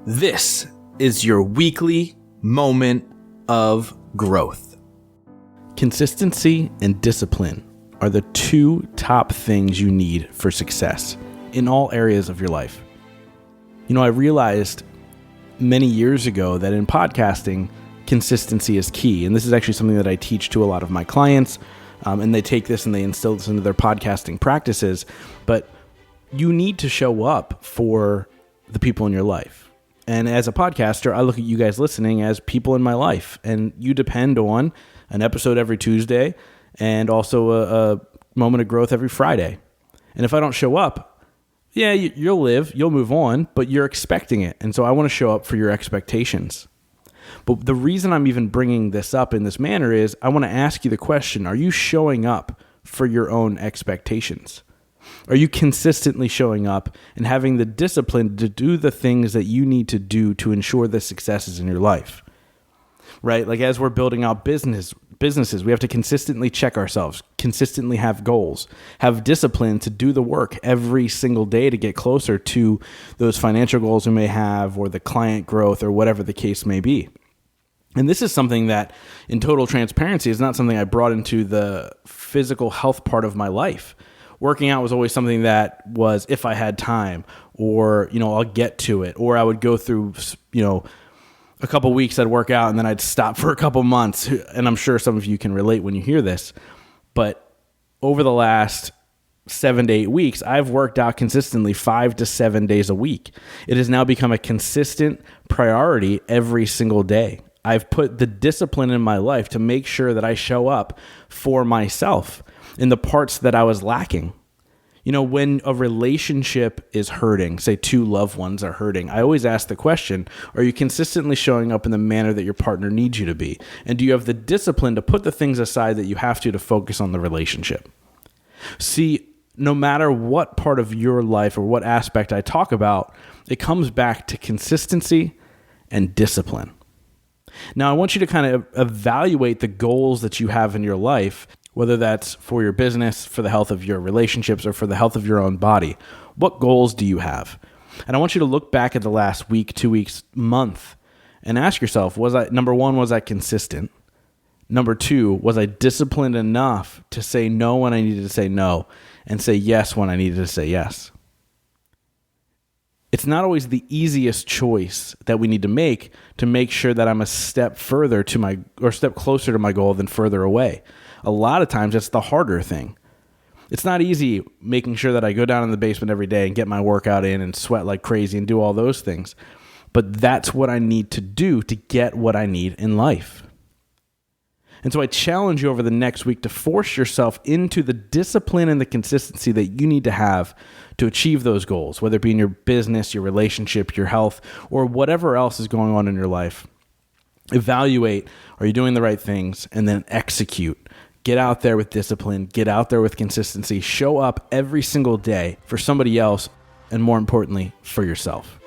This is your weekly moment of growth. Consistency and discipline are the two top things you need for success in all areas of your life. You know, I realized many years ago that in podcasting, consistency is key. And this is actually something that I teach to a lot of my clients. And they take this and they instill this into their podcasting practices. But you need to show up for the people in your life. And as a podcaster, I look at you guys listening as people in my life. And you depend on an episode every Tuesday and also a moment of growth every Friday. And if I don't show up, yeah, you'll live, you'll move on, but you're expecting it. And so I want to show up for your expectations. But the reason I'm even bringing this up in this manner is I want to ask you the question, are you showing up for your own expectations? Are you consistently showing up and having the discipline to do the things that you need to do to ensure the successes in your life? Right? Like as we're building out businesses, we have to consistently check ourselves, consistently have goals, have discipline to do the work every single day to get closer to those financial goals we may have or the client growth or whatever the case may be. And this is something that, in total transparency, is not something I brought into the physical health part of my life. Working out was always something that was if I had time or, I'll get to it. Or I would go through, a couple weeks I'd work out and then I'd stop for a couple months. And I'm sure some of you can relate when you hear this. But over the last 7 to 8 weeks, I've worked out consistently 5 to 7 days a week. It has now become a consistent priority every single day. I've put the discipline in my life to make sure that I show up for myself in the parts that I was lacking. When a relationship is hurting, say two loved ones are hurting, I always ask the question, are you consistently showing up in the manner that your partner needs you to be? And do you have the discipline to put the things aside that you have to focus on the relationship? See, no matter what part of your life or what aspect I talk about, it comes back to consistency and discipline. Now, I want you to kind of evaluate the goals that you have in your life, whether that's for your business, for the health of your relationships, or for the health of your own body. What goals do you have? And I want you to look back at the last week, 2 weeks, month, and ask yourself, number one, was I consistent? Number two, was I disciplined enough to say no when I needed to say no and say yes when I needed to say yes? It's not always the easiest choice that we need to make sure that I'm a step further step closer to my goal than further away. A lot of times it's the harder thing. It's not easy making sure that I go down in the basement every day and get my workout in and sweat like crazy and do all those things. But that's what I need to do to get what I need in life. And so I challenge you over the next week to force yourself into the discipline and the consistency that you need to have to achieve those goals, whether it be in your business, your relationship, your health, or whatever else is going on in your life. Evaluate, are you doing the right things? And then execute. Get out there with discipline, get out there with consistency, show up every single day for somebody else, and more importantly, for yourself.